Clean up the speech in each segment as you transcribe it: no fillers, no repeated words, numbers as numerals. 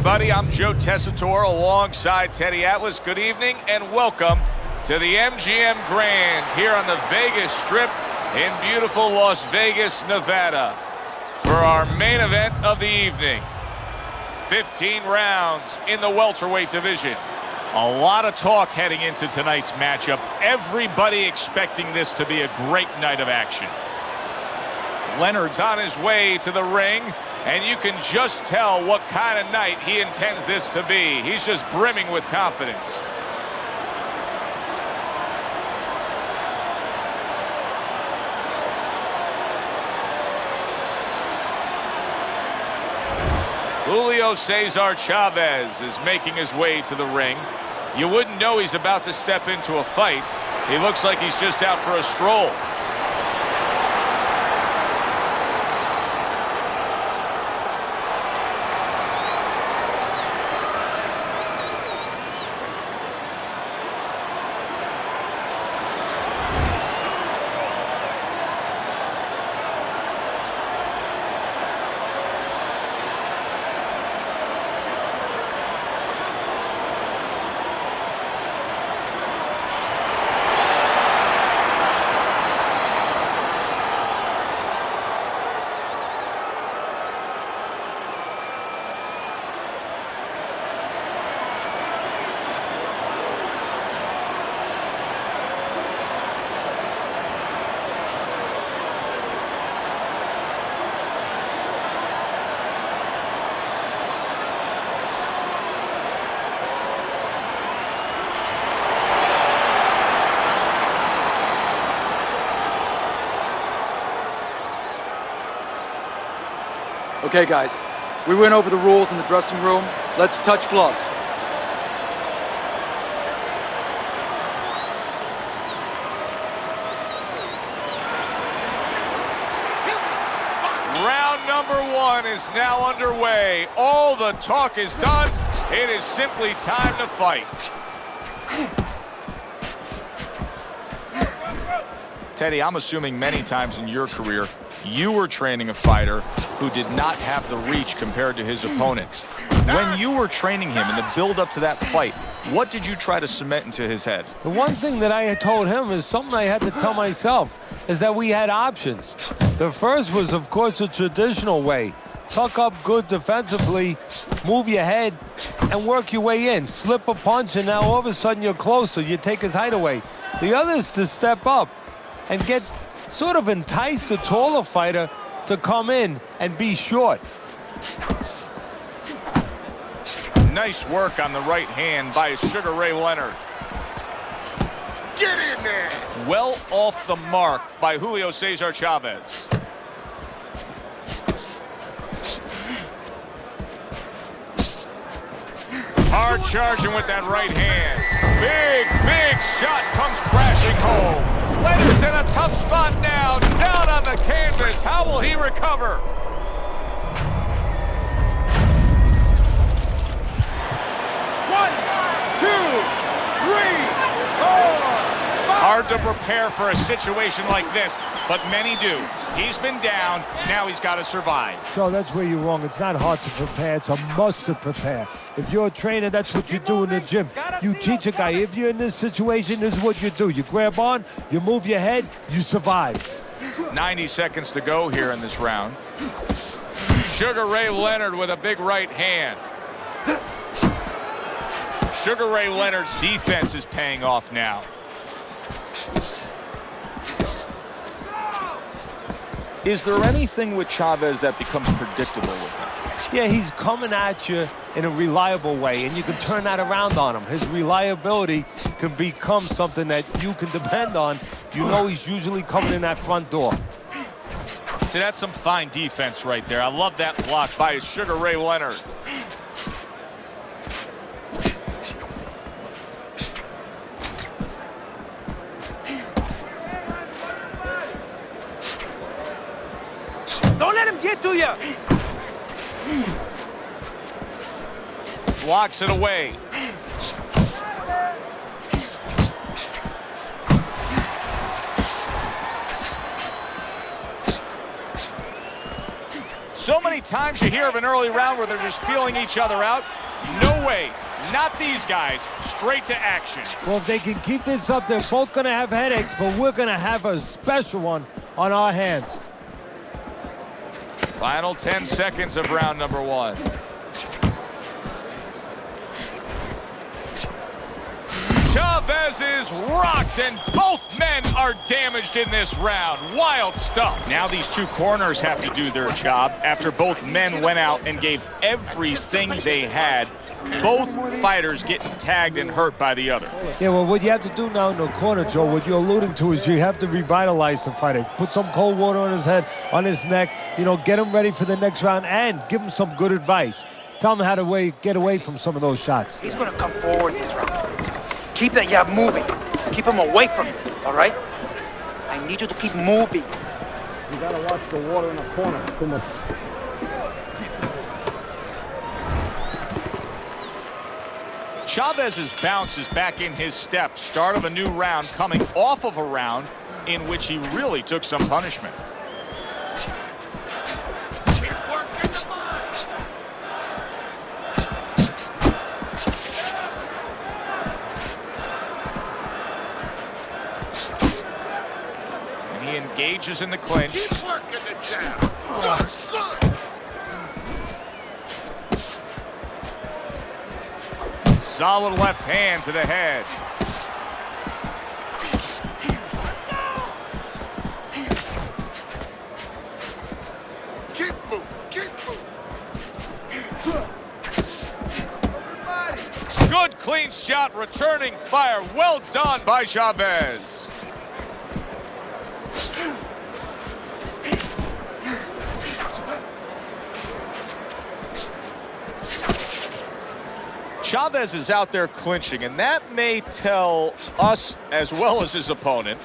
everybody. I'm Joe Tessitore alongside Teddy Atlas. Good evening and welcome to the MGM Grand here on the Vegas Strip in beautiful Las Vegas, Nevada for our main event of the evening. 15 rounds in the welterweight division. A lot of talk heading into tonight's matchup. Everybody expecting this to be a great night of action. Leonard's on his way to the ring, and you can just tell what kind of night he intends this to be. He's just brimming with confidence. Julio Cesar Chavez is making his way to the ring. You wouldn't know he's about to step into a fight. He looks like he's just out for a stroll. Okay, guys, we went over the rules in the dressing room. Let's touch gloves. Round number one is now underway. All the talk is done. It is simply time to fight. Teddy, I'm assuming many times in your career, you were training a fighter who did not have the reach compared to his opponent. When you were training him in the build-up to that fight, what did you try to cement into his head? The one thing that I had told him is something I had to tell myself, is that we had options. The first was, of course, the traditional way. Tuck up good defensively, move your head, and work your way in. Slip a punch, and now all of a sudden you're closer. You take his height away. The other is to step up and sort of entice the taller fighter to come in and be short. Nice work on the right hand by Sugar Ray Leonard. Get in there! Well off the mark by Julio Cesar Chavez. Hard charging with that right hand. Big shot comes crashing home. Leonard's in a tough spot now, down on the canvas. How will he recover? One, two, three, four, five. Hard to prepare for a situation like this, but many do. He's been down, now he's got to survive. So that's where you're wrong. It's not hard to prepare, it's a must to prepare. If you're a trainer, that's what you do in the gym. You teach a guy, if you're in this situation, this is what you do. You grab on, you move your head, you survive. 90 seconds to go here in this round. Sugar Ray Leonard with a big right hand. Sugar Ray Leonard's defense is paying off now. Is there anything with Chavez that becomes predictable with him? Yeah, he's coming at you in a reliable way, and you can turn that around on him. His reliability can become something that you can depend on. You know he's usually coming in that front door. See, that's some fine defense right there. I love that block by Sugar Ray Leonard. Don't let him get to you! Blocks it away. So many times you hear of an early round where they're just feeling each other out. No way. Not these guys. Straight to action. Well, if they can keep this up, they're both going to have headaches, but we're going to have a special one on our hands. Final 10 seconds of round number 1. Chavez is rocked, and both men are damaged in this round. Wild stuff. Now these two corners have to do their job after both men went out and gave everything they had. Both fighters getting tagged and hurt by the other. Yeah, well, what you have to do now in the corner, Joe, what you're alluding to is you have to revitalize the fighter. Put some cold water on his head, on his neck, you know, get him ready for the next round and give him some good advice. Tell him how to get away from some of those shots. He's going to come forward this round. Keep that jab moving. Keep him away from you, all right? I need you to keep moving. You gotta watch the water in the corner. Too much. Chavez's bounce is back in his step. Start of a new round, coming off of a round in which he really took some punishment. And he engages in the clinch. Keep working the jab. Good. Solid left hand to the head. Keep moving. Keep moving. Good clean shot, returning fire. Well done by Chavez. Chavez is out there clinching, and that may tell us, as well as his opponent,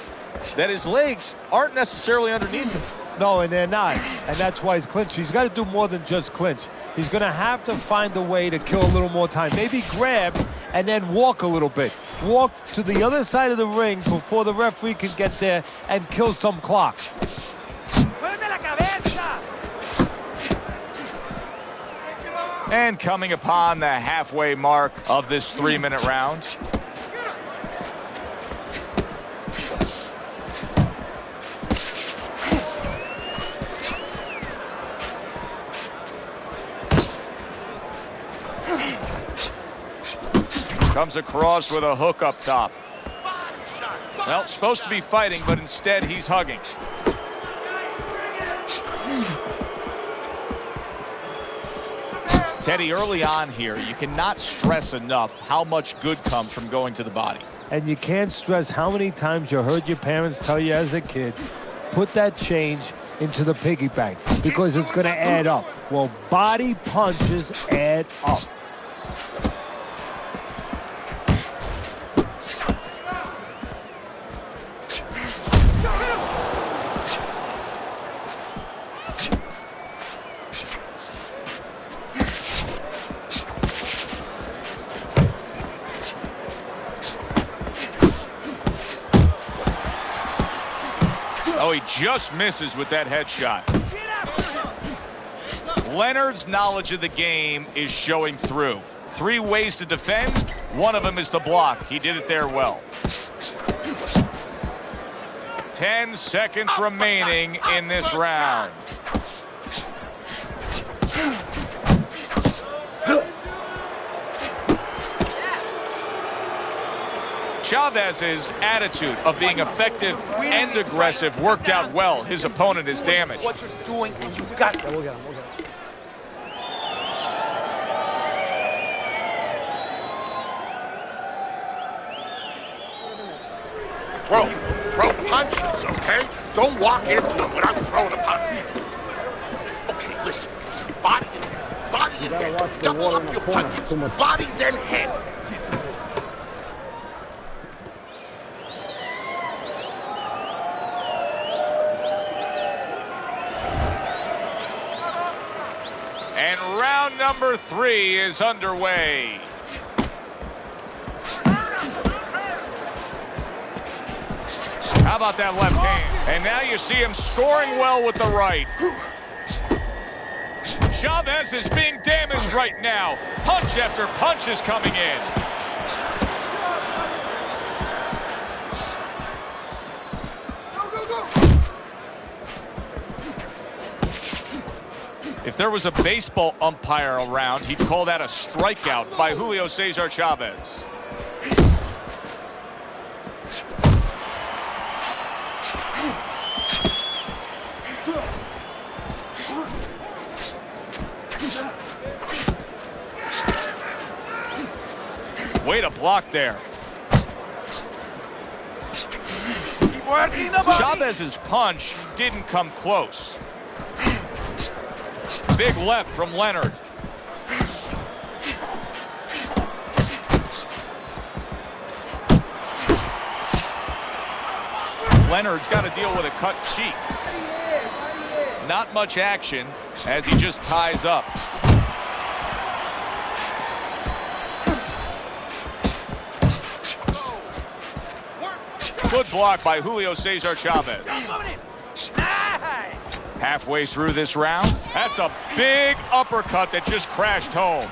that his legs aren't necessarily underneath him. No, and they're not. And that's why he's clinching. He's got to do more than just clinch. He's going to have to find a way to kill a little more time. Maybe grab and then walk a little bit. Walk to the other side of the ring before the referee can get there and kill some clock. And coming upon the halfway mark of this 3-minute round. Comes across with a hook up top. Well, supposed to be fighting, but instead he's hugging. Teddy, early on here, you cannot stress enough how much good comes from going to the body. And you can't stress how many times you heard your parents tell you as a kid, put that change into the piggy bank because it's going to add up. Well, body punches add up. Oh, he just misses with that headshot. Leonard's knowledge of the game is showing through. 3 ways to defend. One of them is to block. He did it there well. 10 seconds remaining in this round. Chavez's attitude of being effective and aggressive worked out well. His opponent is damaged. What you're doing, and you got it. We'll get him. Throw punches, okay? Don't walk into them without throwing a punch. Okay, listen. Body and head. Double up your punches. Body, then head. And round number 3 is underway. How about that left hand? And now you see him scoring well with the right. Chavez is being damaged right now. Punch after punch is coming in. If there was a baseball umpire around, he'd call that a strikeout by Julio Cesar Chavez. Way to block there. Keep working the body. Chavez's punch didn't come close. Big left from Leonard. Leonard's got to deal with a cut cheek. Not much action as he just ties up. Good block by Julio Cesar Chavez. Halfway through this round, that's a big uppercut that just crashed home.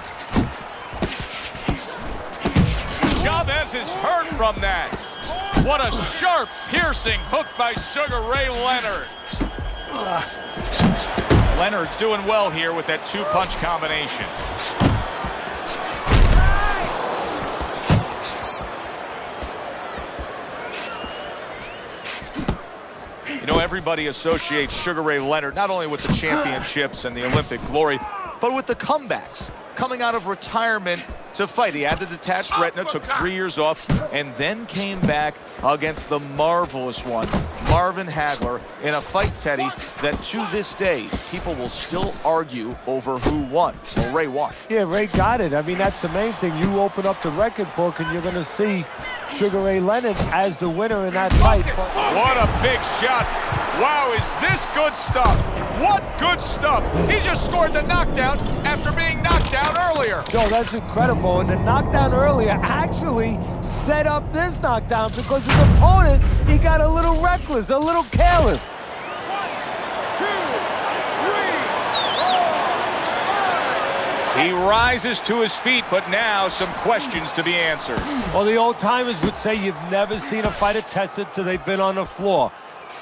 Chavez is hurt from that. What a sharp, piercing hook by Sugar Ray Leonard. Leonard's doing well here with that two-punch combination. You know, everybody associates Sugar Ray Leonard not only with the championships and the Olympic glory, but with the comebacks. Coming out of retirement to fight. He had the detached retina, took 3 years off, and then came back against the marvelous one, Marvin Hagler, in a fight, Teddy, that to this day, people will still argue over who won. Well, Ray won. Yeah, Ray got it. I mean, that's the main thing. You open up the record book and you're going to see Sugar Ray Leonard as the winner in that fight. What a big shot. Wow, is this good stuff? What good stuff. He just scored the knockdown after being knocked down earlier. Yo, that's incredible. And the knockdown earlier actually set up this knockdown because his opponent, he got a little reckless, a little careless. 1, 2, 3, 4, 5. He rises to his feet, but now some questions to be answered. Well, the old timers would say you've never seen a fighter tested till they've been on the floor.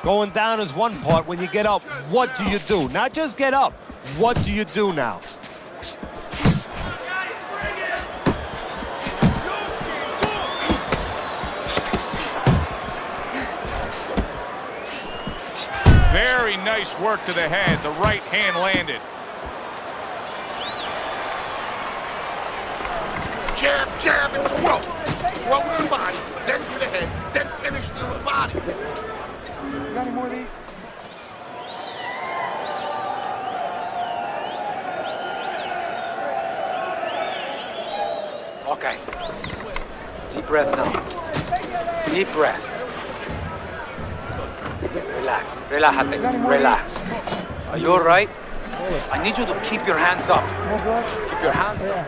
Going down is one part. When you get up, what do you do? Not just get up. What do you do now? Very nice work to the head. The right hand landed. Jab, jab, and throw. Throw to the body, then to the head, then finish to the body. Got any more of these? Okay. Deep breath now. Deep breath. Relax. Relájate. Relax. Are you all right? I need you to keep your hands up. Keep your hands up.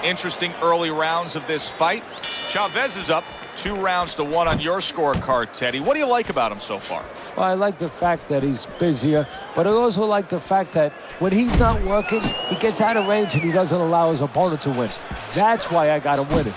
Interesting early rounds of this fight. Chavez is up 2-1 on your scorecard, Teddy. What do you like about him so far? Well, I like the fact that he's busier, but I also like the fact that when he's not working, he gets out of range and he doesn't allow his opponent to win. That's why I got him winning.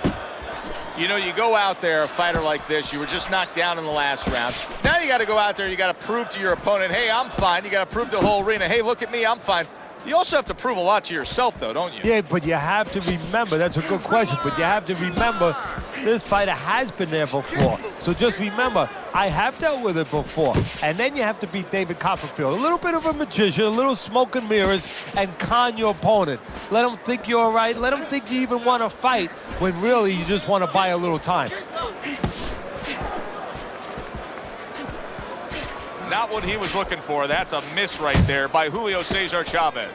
You know, you go out there, a fighter like this, you were just knocked down in the last round. Now you got to go out there, you got to prove to your opponent, hey, I'm fine. You got to prove to the whole arena, hey, look at me, I'm fine. You also have to prove a lot to yourself, though, don't you? Yeah, but you have to remember, that's a good question, but you have to remember this fighter has been there before. So just remember, I have dealt with it before. And then you have to beat David Copperfield. A little bit of a magician, a little smoke and mirrors, and con your opponent. Let him think you're all right. Let him think you even want to fight when really you just want to buy a little time. Not what he was looking for. That's a miss right there by Julio Cesar Chavez.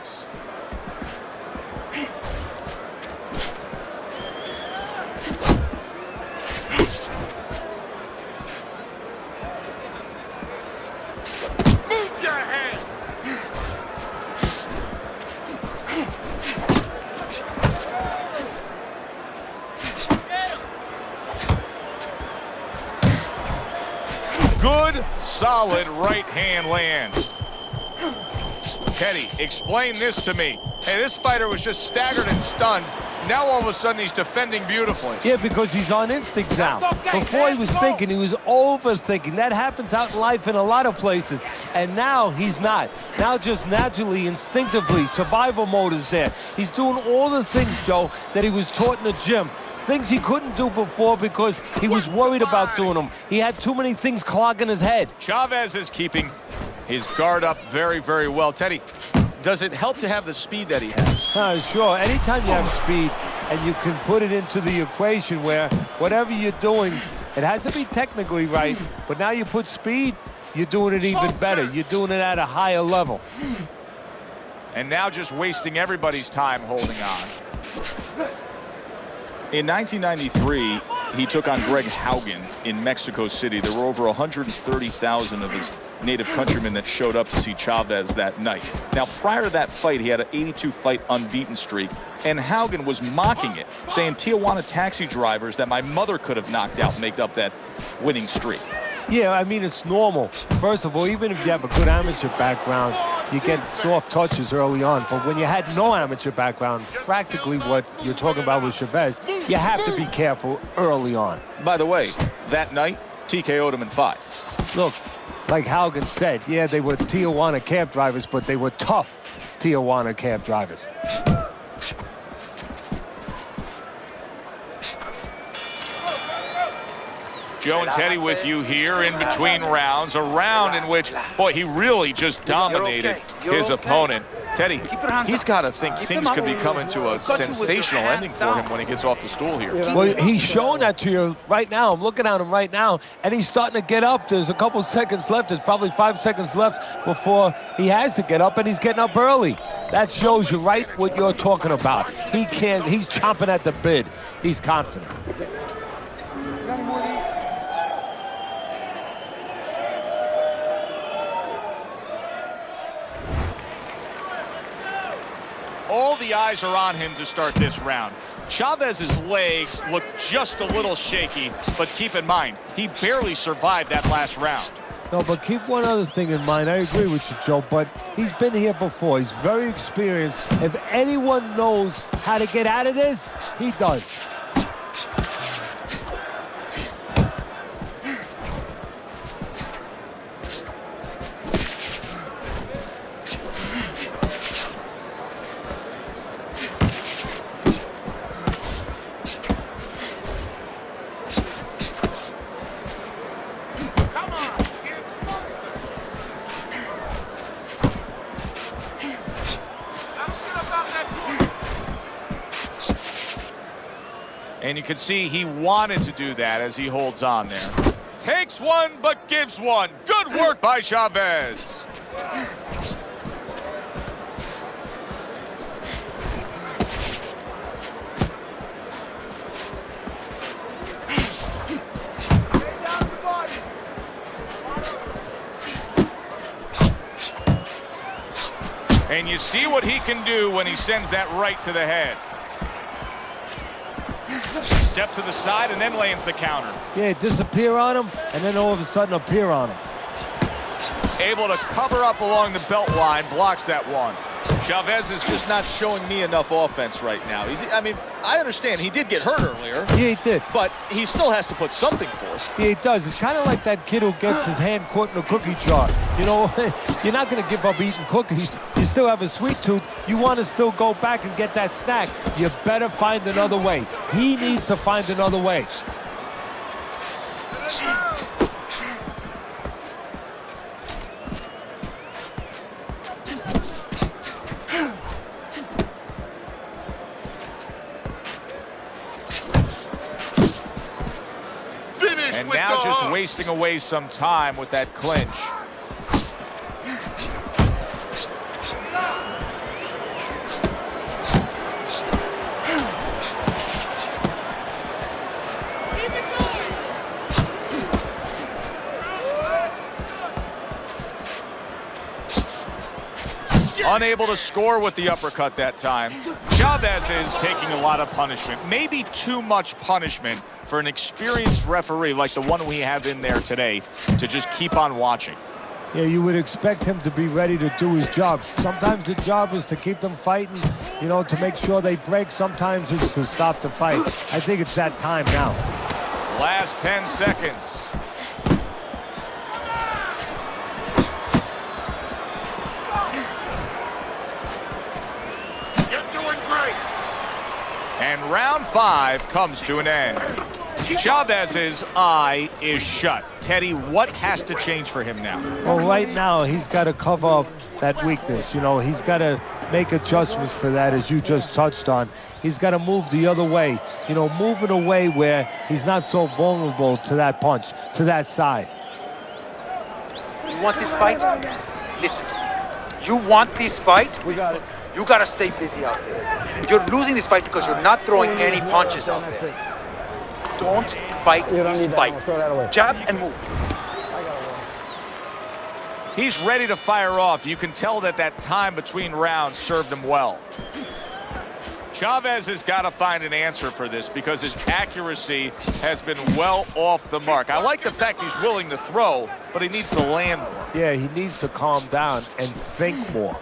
Move your head. Good solid right hand lands. Teddy, explain this to me. Hey, this fighter was just staggered and stunned. Now all of a sudden he's defending beautifully. Yeah, because he's on instinct now. Before he was thinking, he was overthinking. That happens out in life in a lot of places. And now he's not. Now just naturally, instinctively, survival mode is there. He's doing all the things, Joe, that he was taught in the gym. Things he couldn't do before because he was worried about doing them. He had too many things clogging his head. Chavez is keeping his guard up very, very well. Teddy, does it help to have the speed that he has? Sure. Anytime you have speed and you can put it into the equation where whatever you're doing, it has to be technically right, but now you put speed, you're doing it even better. You're doing it at a higher level. And now just wasting everybody's time holding on. In 1993, he took on Greg Haugen in Mexico City. There were over 130,000 of his native countrymen that showed up to see Chavez that night. Now, prior to that fight, he had an 82-fight unbeaten streak, and Haugen was mocking it, saying Tijuana taxi drivers that my mother could have knocked out and make up that winning streak. Yeah, I mean, it's normal. First of all, even if you have a good amateur background, you get soft touches early on. But when you had no amateur background, practically what you're talking about with Chavez, you have to be careful early on. By the way, that night, TKO'd him in 5. Look, like Haugen said, yeah, they were Tijuana cab drivers, but they were tough Tijuana cab drivers. Joe and Teddy with you here in between rounds, a round in which, boy, he really just dominated his opponent. Teddy, he's got to think things could be coming to a sensational ending for him when he gets off the stool here. Well, he's showing that to you right now. I'm looking at him right now, and he's starting to get up. There's a couple seconds left. There's probably 5 seconds left before he has to get up, and he's getting up early. That shows you right what you're talking about. He's chomping at the bit. He's confident. All the eyes are on him to start this round. Chavez's legs look just a little shaky, but keep in mind, he barely survived that last round. No, but keep one other thing in mind. I agree with you, Joe, but he's been here before. He's very experienced. If anyone knows how to get out of this, he does. And you can see he wanted to do that as he holds on there. Takes one, but gives one. Good work by Chavez. And you see what he can do when he sends that right to the head. Step to the side and then lands the counter. Yeah, disappear on him, and then all of a sudden appear on him. Able to cover up along the belt line, blocks that one. Chavez is just not showing me enough offense right now. I mean, I understand he did get hurt earlier. Yeah, he did. But he still has to put something forth. Yeah, he does. It's kind of like that kid who gets his hand caught in a cookie jar. You know, you're not going to give up eating cookies. You still have a sweet tooth. You want to still go back and get that snack. You better find another way. He needs to find another way. And now just wasting away some time with that clinch. Unable to score with the uppercut that time. Chavez is taking a lot of punishment, maybe too much punishment for an experienced referee like the one we have in there today to just keep on watching. Yeah, you would expect him to be ready to do his job. Sometimes the job is to keep them fighting, you know, to make sure they break. Sometimes it's to stop the fight. I think it's that time now. Last 10 seconds. You're doing great. And round 5 comes to an end. Chavez's eye is shut. Teddy, what has to change for him now? Well, right now, he's got to cover up that weakness. You know, he's got to make adjustments for that, as you just touched on. He's got to move the other way, you know, move in a way where he's not so vulnerable to that punch, to that side. You want this fight? Listen, you want this fight? We got it. You gotta stay busy out there. You're losing this fight because you're not throwing any punches out there. Don't fight You don't this need that. fight. I'll throw that away. Jab and move. He's ready to fire off. You can tell that that time between rounds served him well. Chavez has got to find an answer for this because his accuracy has been well off the mark. I like the fact he's willing to throw, but he needs to land more. Yeah, he needs to calm down and think more.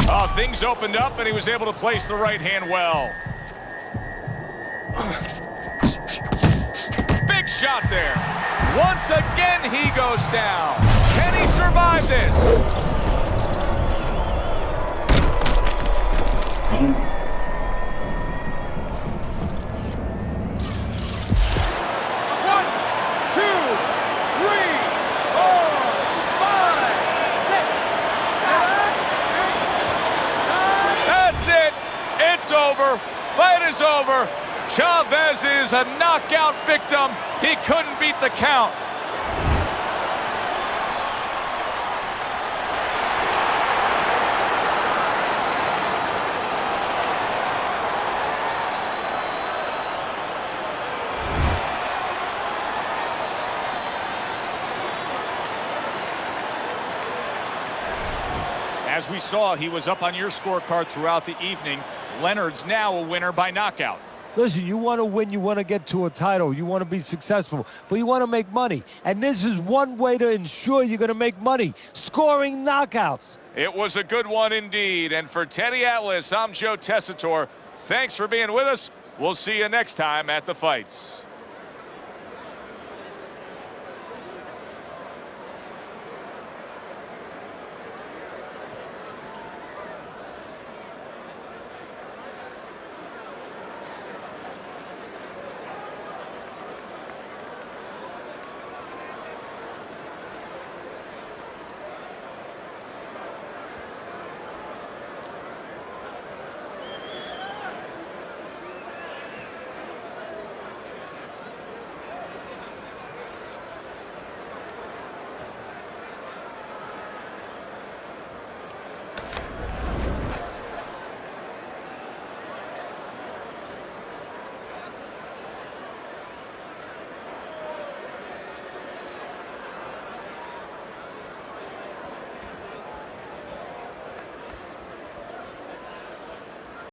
Oh, things opened up, and he was able to place the right hand well. Big shot there. Once again, he goes down. Can he survive this? One, two, three, 4, 5, 6, 7, 8, 9. That's it. It's over. Fight is over. Chavez is a knockout victim. He couldn't beat the count. As we saw, he was up on your scorecard throughout the evening. Leonard's now a winner by knockout. Listen, you want to win, you want to get to a title, you want to be successful, but you want to make money. And this is one way to ensure you're going to make money, scoring knockouts. It was a good one indeed. And for Teddy Atlas, I'm Joe Tessitore. Thanks for being with us. We'll see you next time at the fights.